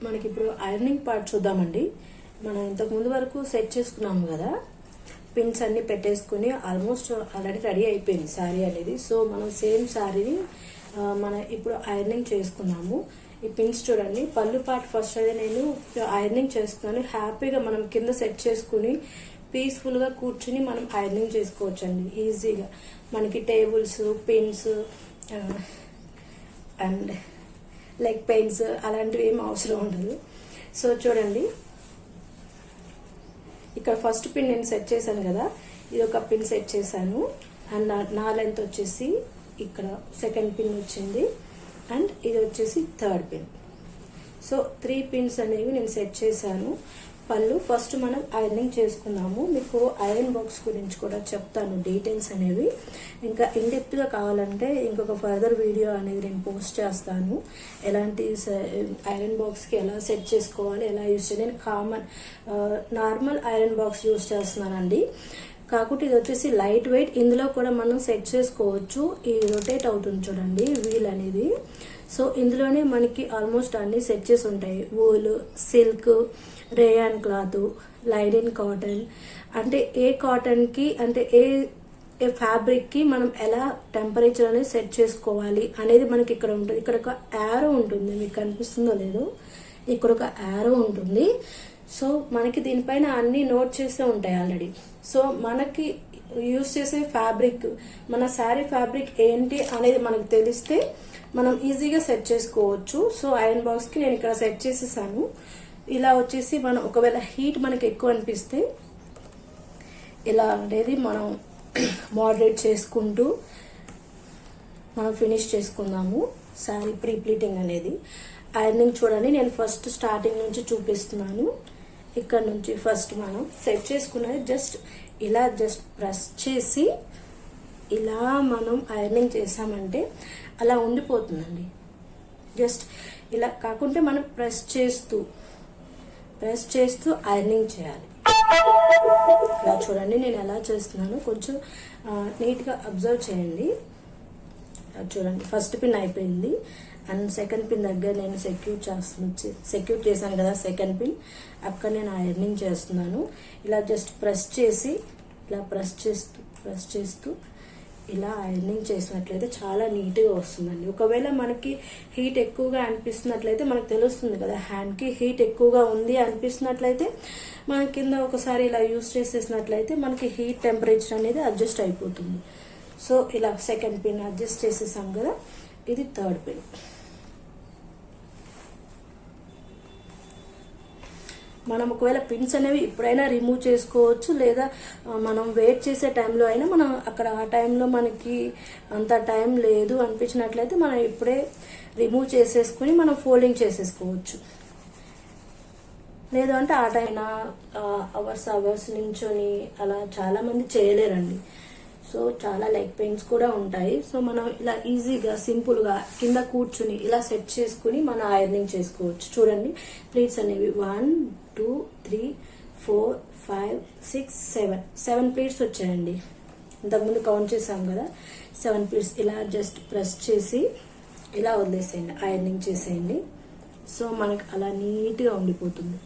మనకి ఇప్పుడు ironing part చూద్దామండి. మనం ఇంతకు ముందు వరకు సెట్ చేసుకున్నాము కదా, పిన్స్ అన్ని పెట్టేసుకుని ఆల్మోస్ట్ ఆల్రెడీ రెడీ అయిపోయింది శారీ అనేది. సో మనం సేమ్ శారీని మనం ఇప్పుడు ఐరనింగ్ చేసుకున్నాము. ఈ పిన్స్ చూడండి, పళ్ళు పార్ట్ ఫస్ట్ అయితే నేను ఐరనింగ్ చేస్తున్నాను. హ్యాపీగా మనం కింద సెట్ చేసుకుని పీస్ఫుల్గా కూర్చుని మనం ఐరనింగ్ చేసుకోవచ్చు అండి ఈజీగా. మనకి tables, pins and leg pains అలాంటివి ఏం అవసరం ఉండదు. సో చూడండి, ఇక్కడ ఫస్ట్ పిన్ నేను సెట్ చేశాను కదా, ఇది ఒక పిన్ సెట్ చేశాను. అండ్ నా లెంత్ వచ్చేసి ఇక్కడ సెకండ్ పిన్ వచ్చింది, అండ్ ఇది వచ్చేసి థర్డ్ పిన్. సో 3 పిన్స్ అనేవి నేను సెట్ చేశాను. పళ్ళు ఫస్ట్ మనం ఐరనింగ్ చేసుకున్నాము. మీకు ఐరన్ బాక్స్ గురించి కూడా చెప్తాను డీటెయిల్స్ అనేవి. ఇంకా ఇన్డెప్త్గా కావాలంటే ఇంకొక ఫర్దర్ వీడియో అనేది నేను పోస్ట్ చేస్తాను. ఎలాంటి ఐరన్ బాక్స్కి ఎలా సెట్ చేసుకోవాలి, ఎలా యూజ్ చేయాలి. నేను నార్మల్ ఐరన్ బాక్స్ యూజ్ చేస్తున్నానండి. కాకపోతే ఇది వచ్చేసి లైట్ వెయిట్, ఇందులో కూడా మనం సెట్ చేసుకోవచ్చు. ఈ రొటేట్ అవుతుంది చూడండి వీల్ అనేది. సో ఇందులోనే మనకి ఆల్మోస్ట్ అన్ని సెట్ చేసి ఉంటాయి. Wool, silk, rayon cloth, లైనిన్ cotton. అంటే ఏ కాటన్కి అంటే ఏ ఫ్యాబ్రిక్కి మనం ఎలా టెంపరేచర్ అనేది సెట్ చేసుకోవాలి అనేది మనకి ఇక్కడ ఉంటుంది. ఇక్కడ ఒక యారో ఉంటుంది, మీకు కనిపిస్తుందో లేదో, ఇక్కడ ఒక యారో ఉంటుంది. సో మనకి దీనిపైన అన్ని నోట్ చేసే ఉంటాయి ఆల్రెడీ. సో మనకి యూజ్ చేసే ఫ్యాబ్రిక్, మన శారీ ఫ్యాబ్రిక్ ఏంటి అనేది మనకు తెలిస్తే మనం ఈజీగా సెట్ చేసుకోవచ్చు. సో ఐరన్ బాక్స్కి నేను ఇక్కడ సెట్ చేసేసాను. ఇలా వచ్చేసి మనం ఒకవేళ హీట్ మనకి ఎక్కువ అనిపిస్తే ఇలా అనేది మనం మోడరేట్ చేసుకుంటూ మనం ఫినిష్ చేసుకుందాము శారీ ప్రీ ప్లీటింగ్ అనేది. ఐరనింగ్ చూడండి, నేను ఫస్ట్ స్టార్టింగ్ నుంచి చూపిస్తున్నాను. ఇక్కడ నుంచి ఫస్ట్ మనం సెట్ చేసుకున్నది జస్ట్ ఇలా జస్ట్ ప్రెస్ చేసి ఇలా మనం ఐరనింగ్ చేసామంటే అలా ఉండిపోతుందండి. జస్ట్ ఇలా కాకుంటే మనం ప్రెస్ చేస్తూ ఐరనింగ్ చేయాలి. ఇలా చూడండి నేను ఎలా చేస్తున్నాను, కొంచెం నీట్గా అబ్జర్వ్ చేయండి. చూడండి, ఫస్ట్ పిన్ అయిపోయింది అండ్ సెకండ్ పిన్ దగ్గర నేను సెక్యూర్ చేశాను కదా సెకండ్ పిన్, అక్కడ నేను ఐరనింగ్ చేస్తున్నాను. ఇలా జస్ట్ ప్రెస్ చేసి ఇలా ప్రెస్ చేస్తూ ఇలా ఐరనింగ్ చేసినట్లయితే చాలా నీట్గా వస్తుందండి. ఒకవేళ మనకి హీట్ ఎక్కువగా అనిపిస్తున్నట్లయితే మనకు తెలుస్తుంది కదా, హ్యాండ్కి హీట్ ఎక్కువగా ఉంది అనిపిస్తున్నట్లయితే మన కింద ఒకసారి ఇలా యూస్ చేసేసినట్లయితే మనకి హీట్ టెంపరేచర్ అనేది అడ్జస్ట్ అయిపోతుంది. సో ఇలా సెకండ్ పిన్ అడ్జస్ట్ చేసేసాం కదా, ఇది థర్డ్ పిన్. మనం ఒకవేళ పిన్స్ అనేవి ఇప్పుడైనా రిమూవ్ చేసుకోవచ్చు, లేదా మనం వెయిట్ చేసే టైంలో అయినా మనం అక్కడ ఆ టైంలో మనకి అంత టైం లేదు అనిపించినట్లయితే మనం ఇప్పుడే రిమూవ్ చేసేసుకుని మనం ఫోల్డింగ్ చేసేసుకోవచ్చు. లేదు అంటే ఆ టైం అవర్స్ నించొని అలా చాలా మంది చేయలేరండి. సో చాలా లెగ్ పెయిన్స్ కూడా ఉంటాయి. సో మనం ఇలా ఈజీగా సింపుల్గా కింద కూర్చుని ఇలా సెట్ చేసుకుని మనం ఐరనింగ్ చేసుకోవచ్చు. చూడండి, ప్లీట్స్ అనేవి 1 2 3 4 5 6 7 ప్లీట్స్ వచ్చాయండి. ఇంతకుముందు కౌంట్ చేసాం కదా, 7 ప్లీట్స్. ఇలా జస్ట్ ప్రెస్ చేసి ఇలా వదిలేసేయండి, ఐరనింగ్ చేసేయండి. సో మనకి అలా నీట్గా ఉండిపోతుంది.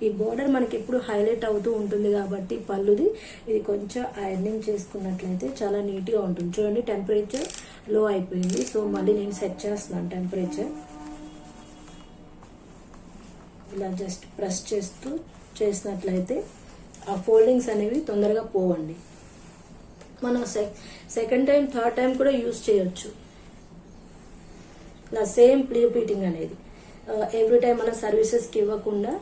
ఈ బోర్డర్ మనకి ఎప్పుడు హైలైట్ అవుతూ ఉంటుంది కాబట్టి పళ్ళుది, ఇది కొంచెం ఐరనింగ్ చేసుకున్నట్లయితే చాలా నీట్గా ఉంటుంది. చూడండి, టెంపరేచర్ లో అయిపోయింది. సో మళ్ళీ నేను సెట్ చేస్తున్నాను టెంపరేచర్. ఇలా జస్ట్ ప్రెస్ చేసినట్లయితే ఆ ఫోల్డింగ్స్ అనేవి తొందరగా పోవండి. మనం సెకండ్ టైం థర్డ్ టైం కూడా యూజ్ చేయొచ్చు. ఇలా సేమ్ ప్లీటింగ్ అనేది ఎవ్రీ టైం మన సర్వీసెస్కి ఇవ్వకుండా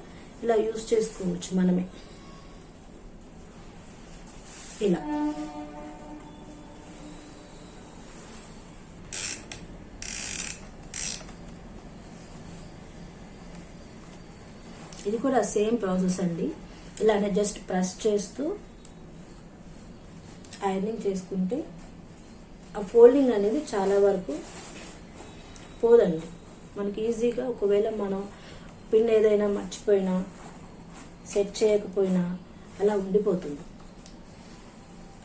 ఇలా యూజ్ చేసుకోవచ్చు మనమే. ఇలా ఇది కూడా సేమ్ ప్రాసెస్ అండి. ఇలానే జస్ట్ ప్రెస్ చేస్తూ ఐరనింగ్ చేసుకుంటే ఆ ఫోల్డింగ్ అనేది చాలా వరకు పోదండి మనకి ఈజీగా. ఒకవేళ మనం పిన్ ఏదైనా మర్చిపోయినా సెట్ చేయకపోయినా అలా ఉండిపోతుంది.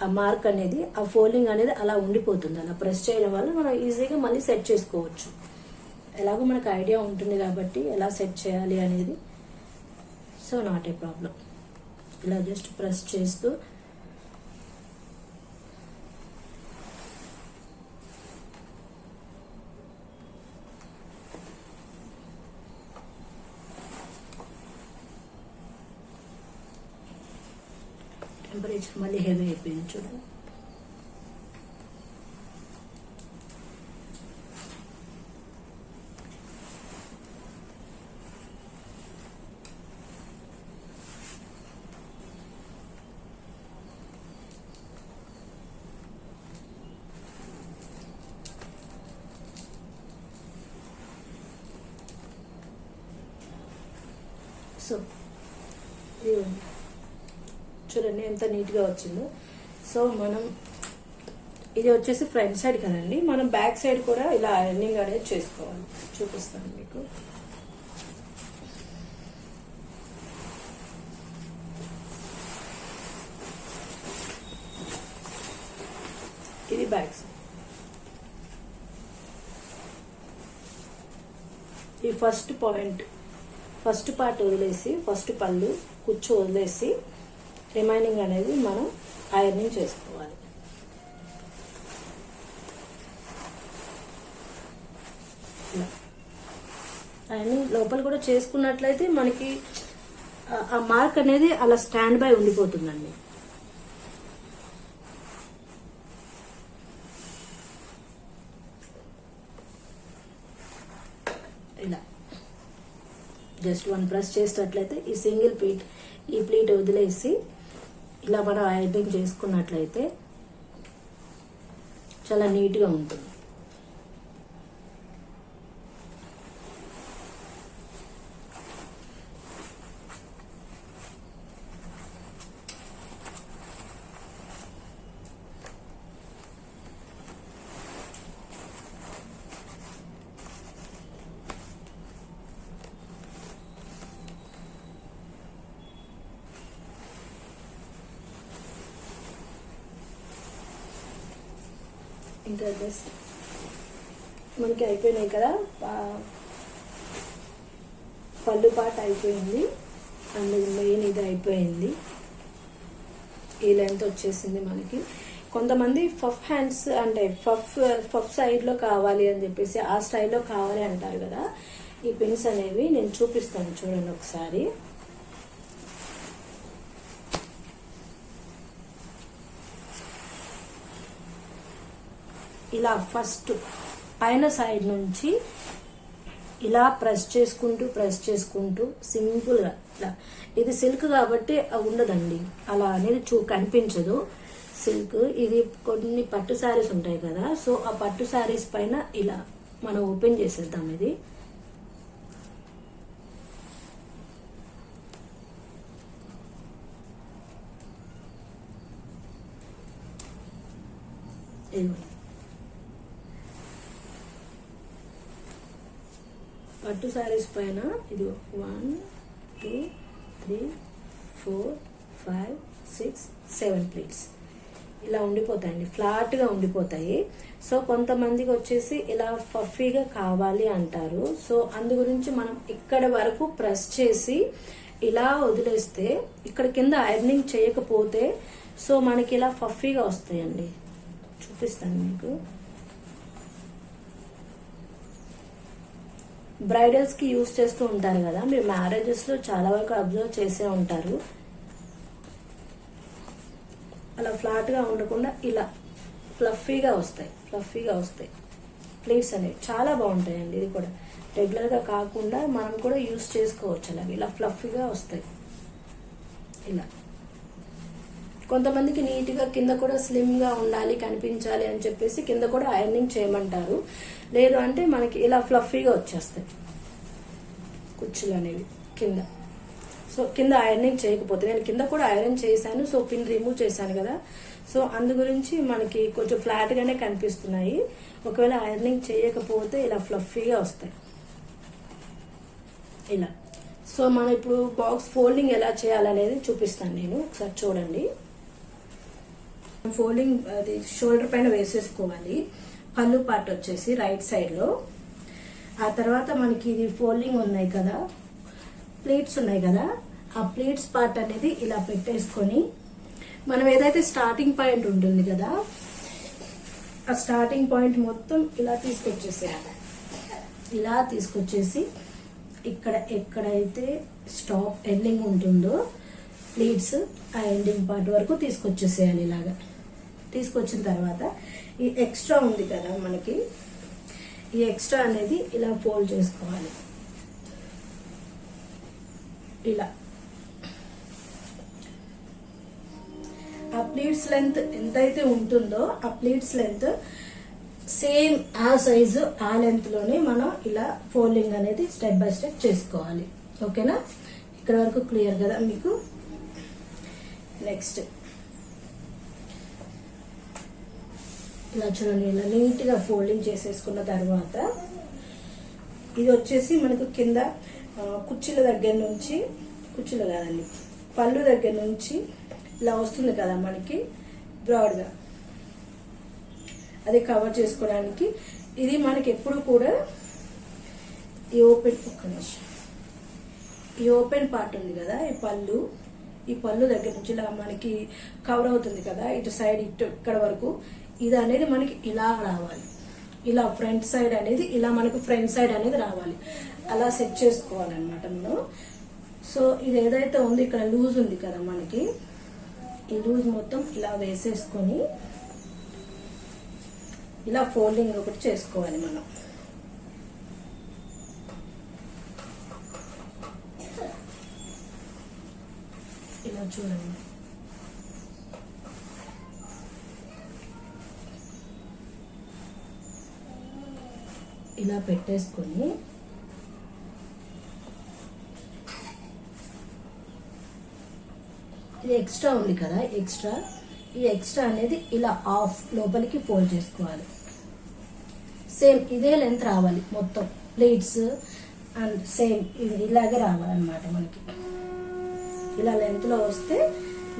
ఆ మార్క్ అనేది, ఆ ఫోల్డింగ్ అనేది అలా ఉండిపోతుంది. అలా ప్రెస్ చేయడం వల్ల మనం ఈజీగా మళ్ళీ సెట్ చేసుకోవచ్చు. ఎలాగో మనకు ఐడియా ఉంటుంది కాబట్టి ఎలా సెట్ చేయాలి అనేది. So not a problem. ఇలా జస్ట్ ప్రెస్ చేస్తూ టెంపరేచర్ మళ్ళీ హెవీ అయిపోయింది చూడండి. సో చూడండి ఎంత నీట్గా వచ్చిందో. సో మనం ఇది వచ్చేసి ఫ్రంట్ సైడ్ కదండి, మనం బ్యాక్ సైడ్ కూడా ఇలా ఐరనింగ్ అనేది చేసుకోవాలి. చూపిస్తాను మీకు. ఇది బ్యాక్ సైడ్. ఈ ఫస్ట్ పార్ట్ వదిలేసి, ఫస్ట్ పళ్ళు కుచ్చు వదిలేసి రిమైనింగ్ అనేది మనం ఐరనింగ్ చేసుకోవాలి. ఐరనింగ్ లోపల కూడా చేసుకున్నట్లయితే మనకి ఆ మార్క్ అనేది అలా స్టాండ్ బై ఉండిపోతుందండి. ఇలా జస్ట్ వన్ ప్రెస్ చేసినట్లయితే ఈ సింగిల్ ప్లీట్, ఈ ప్లీట్ వదిలేసి ఇలా మనం ఐరనింగ్ చేసుకున్నట్లయితే చాలా నీట్గా ఉంటుంది. ఇంకా జస్ట్ మనకి అయిపోయినాయి కదా, పళ్ళు పాట అయిపోయింది అండ్ మెయిన్ ఇది అయిపోయింది. ఈ లెంత్ వచ్చేసింది మనకి. కొంతమంది పఫ్ హ్యాండ్స్ అంటే పఫ్ సైడ్లో కావాలి అని చెప్పేసి ఆ స్టైల్లో కావాలి అంటారు కదా. ఈ పిన్స్ అనేవి నేను చూపిస్తాను చూడండి ఒకసారి. ఇలా ఫస్ట్ పైన సైడ్ నుంచి ఇలా ప్రెస్ చేసుకుంటూ సింపుల్గా ఇలా. ఇది సిల్క్ కాబట్టి ఉండదండి, అలా అనేది కనిపించదు సిల్క్. ఇది కొన్ని పట్టు శారీస్ ఉంటాయి కదా, సో ఆ పట్టు శారీస్ పైన ఇలా మనం ఓపెన్ చేసేద్దాం. ఇది పట్టు శారీస్ పైన ఇది 1 2 3 4 5 6 7 ప్లీట్స్ ఇలా ఉండిపోతాయండి, ఫ్లాట్గా ఉండిపోతాయి. సో కొంతమందికి వచ్చేసి ఇలా ఫఫీగా కావాలి అంటారు. సో అందు గురించి మనం ఇక్కడ వరకు ప్రెస్ చేసి ఇలా వదిలేస్తే, ఇక్కడ కింద ఐరనింగ్ చేయకపోతే సో మనకి ఇలా ఫఫీగా వస్తాయండి. చూపిస్తాను మీకు. బ్రైడల్స్ కి యూజ్ చేస్తూ ఉంటారు కదా, మీరు మ్యారేజెస్ లో చాలా వరకు అబ్జర్వ్ చేసే ఉంటారు. అలా ఫ్లాట్ గా ఉండకుండా ఇలా ఫ్లఫీగా వస్తాయి ప్లేట్స్ అనేవి. చాలా బాగుంటాయండి. ఇది కూడా రెగ్యులర్ గా కాకుండా మనం కూడా యూజ్ చేసుకోవచ్చు. అలాగే ఇలా ఫ్లఫీగా వస్తాయి. ఇలా కొంతమందికి నీట్ గా కింద కూడా స్లిమ్ గా ఉండాలి, కనిపించాలి అని చెప్పేసి కింద కూడా ఐరనింగ్ చేయమంటారు. లేదు అంటే మనకి ఇలా ఫ్లఫీగా వచ్చేస్తాయి కుచ్చులు అనేవి కింద. సో కింద ఐరనింగ్ చేయకపోతే, నేను కింద కూడా ఐరన్ చేశాను, సో పిన్ రిమూవ్ చేశాను కదా, సో అందు గురించి మనకి కొంచెం ఫ్లాట్ గానే కనిపిస్తున్నాయి. ఒకవేళ ఐరనింగ్ చేయకపోతే ఇలా ఫ్లఫీగా వస్తాయి ఇలా. సో మనం ఇప్పుడు బాక్స్ ఫోల్డింగ్ ఎలా చేయాలనేది చూపిస్తాను నేను, ఒకసారి చూడండి. ఫోల్డింగ్ అది షోల్డర్ పైన వేసేసుకోవాలి. పళ్ళు పార్ట్ వచ్చేసి రైట్ సైడ్ లో, ఆ తర్వాత మనకి ఇది ఫోల్డింగ్ ఉన్నాయి కదా, ప్లీట్స్ ఉన్నాయి కదా, ఆ ప్లీట్స్ పార్ట్ అనేది ఇలా పెట్టేసుకొని మనం ఏదైతే స్టార్టింగ్ పాయింట్ ఉంటుంది కదా, ఆ స్టార్టింగ్ పాయింట్ మొత్తం ఇలా తీసుకొచ్చేసేయాలి. ఇలా తీసుకొచ్చేసి ఇక్కడ ఎక్కడైతే స్టాప్ ఎండింగ్ ఉంటుందో ప్లీట్స్ ఆ ఎండింగ్ పార్ట్ వరకు తీసుకొచ్చేసేయాలి. ఇలాగా తీసుకొచ్చిన తర్వాత ఈ ఎక్స్ట్రా ఉంది కదా మనకి, ఈ ఎక్స్ట్రా అనేది ఇలా ఫోల్డ్ చేసుకోవాలి. ఇలా ఆ ప్లీట్స్ లెంత్ ఎంతైతే ఉంటుందో ఆ ప్లీట్స్ లెంత్ సేమ్ ఆ సైజు ఆ లెంత్ లోనే మనం ఇలా ఫోల్డింగ్ అనేది స్టెప్ బై స్టెప్ చేసుకోవాలి. ఓకేనా, ఇక్కడ వరకు క్లియర్ కదా మీకు? నెక్స్ట్ ఇలా చూడండి, ఇలా నీట్ గా ఫోల్డింగ్ చేసేసుకున్న తర్వాత ఇది వచ్చేసి మనకు కింద కుర్చీల దగ్గర నుంచి, కుర్చీలు కాదండి, పళ్ళు దగ్గర నుంచి ఇలా వస్తుంది కదా మనకి బ్రాడ్గా, అది కవర్ చేసుకోవడానికి. ఇది మనకి ఎప్పుడు కూడా ఈ ఓపెన్, ఒక్క నిమిషం, ఈ ఓపెన్ పార్ట్ ఉంది కదా, ఈ పళ్ళు దగ్గర నుంచి ఇలా మనకి కవర్ అవుతుంది కదా, ఇటు సైడ్ ఇటు ఇక్కడ వరకు, ఇది అనేది మనకి ఇలా రావాలి. ఇలా ఫ్రంట్ సైడ్ అనేది ఇలా మనకు ఫ్రంట్ సైడ్ అనేది రావాలి. అలా సెట్ చేసుకోవాలన్నమాట మనం. సో ఇది ఏదైతే ఉంది ఇక్కడ లూజ్ ఉంది కదా మనకి, ఈ లూజ్ మొత్తం ఇలా వేసేసుకొని ఇలా ఫోల్డింగ్ ఒకటి చేసుకోవాలి మనం. ఇలా చూడండి, ఇలా పెట్టేసుకొని ఇది ఎక్స్ట్రా ఉంది కదా, ఈ ఎక్స్ట్రా అనేది ఇలా ఆఫ్ లోపలికి ఫోల్డ్ చేసుకోవాలి. సేమ్ ఇదే లెంత్ రావాలి మొత్తం ప్లేట్స్ అండ్ సేమ్ ఇది ఇలాగే రావాలన్నమాట మనకి. ఇలా లెంత్ లో వస్తే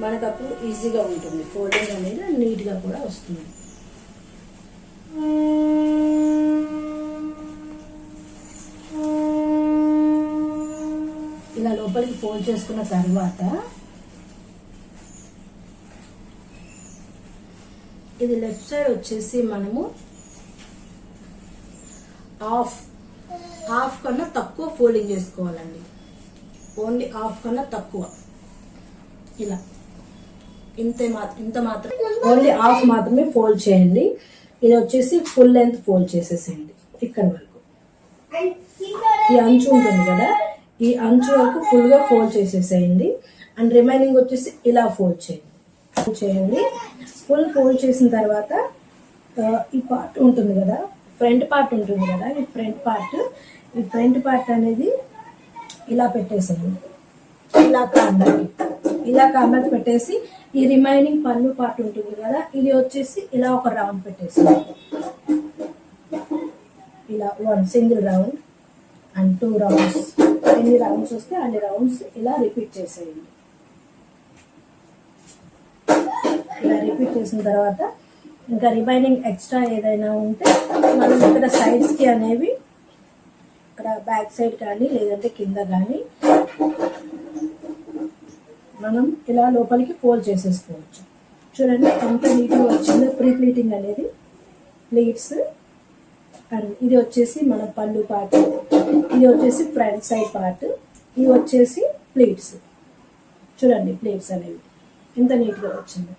మనకు అప్పుడు ఈజీగా ఉంటుంది, ఫోల్డింగ్ అనేది నీట్ గా కూడా వస్తుంది. ఇలా లోపలికి ఫోల్డ్ చేసుకున్న తర్వాత ఇది లెఫ్ట్ సైడ్ వచ్చేసి మనము హాఫ్ కన్నా తక్కువ ఫోల్డింగ్ చేసుకోవాలండి. ఓన్లీ హాఫ్ కన్నా తక్కువ, ఇలా ఇంత మాత్రం, ఓన్లీ హాఫ్ మాత్రమే ఫోల్డ్ చేయండి. ఇది వచ్చేసి ఫుల్ లెంత్ ఫోల్డ్ చేసేసేయండి ఇక్కడ వరకు. ఈ అంచు ఉంటుంది కదా, ఈ అంచు వరకు ఫుల్ గా ఫోల్డ్ చేసేసేయండి. అండ్ రిమైనింగ్ వచ్చేసి ఇలా ఫోల్డ్ చేయండి. ఫుల్ ఫోల్డ్ చేసిన తర్వాత ఈ పార్ట్ ఉంటుంది కదా, ఫ్రంట్ పార్ట్ ఉంటుంది కదా, ఈ ఫ్రంట్ పార్ట్ అనేది ఇలా పెట్టేసేయండి. ఇలా కార్నర్కి పెట్టేసి ఈ రిమైనింగ్ పళ్ళు పార్ట్ ఉంటుంది కదా, ఇది వచ్చేసి ఇలా ఒక రౌండ్ పెట్టేసేయండి. ఇలా 1 సింగిల్ రౌండ్ అండ్ 2 రౌండ్స్, ఎన్ని రౌండ్స్ వస్తే అన్ని రౌండ్స్ ఇలా రిపీట్ చేసేయండి. ఇలా రిపీట్ చేసిన తర్వాత ఇంకా రిమైనింగ్ ఎక్స్ట్రా ఏదైనా ఉంటే మనం ఇక్కడ సైడ్స్ కి అనేవి, ఇక్కడ బ్యాక్ సైడ్ కానీ లేదంటే కింద కానీ మనం ఇలా లోపలికి ఫోల్డ్ చేసేసుకోవచ్చు. చూడండి ఎంత నీట్గా వచ్చిందో ప్రీ ప్లీటింగ్ అనేది. ప్లీట్స్ అండ్ ఇది వచ్చేసి మన పళ్ళు పార్ట్, ఇది వచ్చేసి ఫ్రంట్ సైడ్ పార్ట్, ఇది వచ్చేసి ప్లీట్స్. చూడండి ప్లీట్స్ అనేవి ఎంత నీట్గా వచ్చిందో.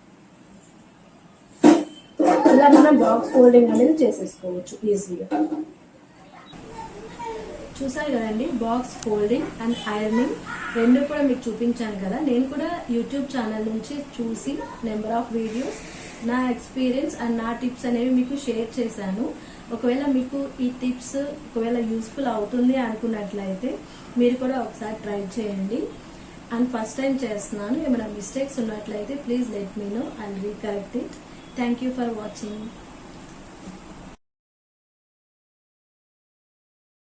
ఇలా మనం బాక్స్ ఫోల్డింగ్ అనేది చేసేసుకోవచ్చు ఈజీగా. చూసారు కదండి, బాక్స్ ఫోల్డింగ్ అండ్ ఐరనింగ్ రెండు కూడా మీకు చూపించాను కదా. నేను కూడా యూట్యూబ్ ఛానల్ నుంచి చూసి నెంబర్ ఆఫ్ వీడియోస్, నా ఎక్స్పీరియన్స్ అండ్ నా టిప్స్ అనేవి మీకు షేర్ చేశాను. ఒకవేళ మీకు ఈ టిప్స్ ఒకవేళ యూస్ఫుల్ అవుతుంది అనుకున్నట్లయితే మీరు కూడా ఒకసారి ట్రై చేయండి. అండ్ ఫస్ట్ టైం చేస్తున్నాను, ఏమైనా మిస్టేక్స్ ఉన్నట్లయితే please let me know, I'll recorrect it. Thank you for watching.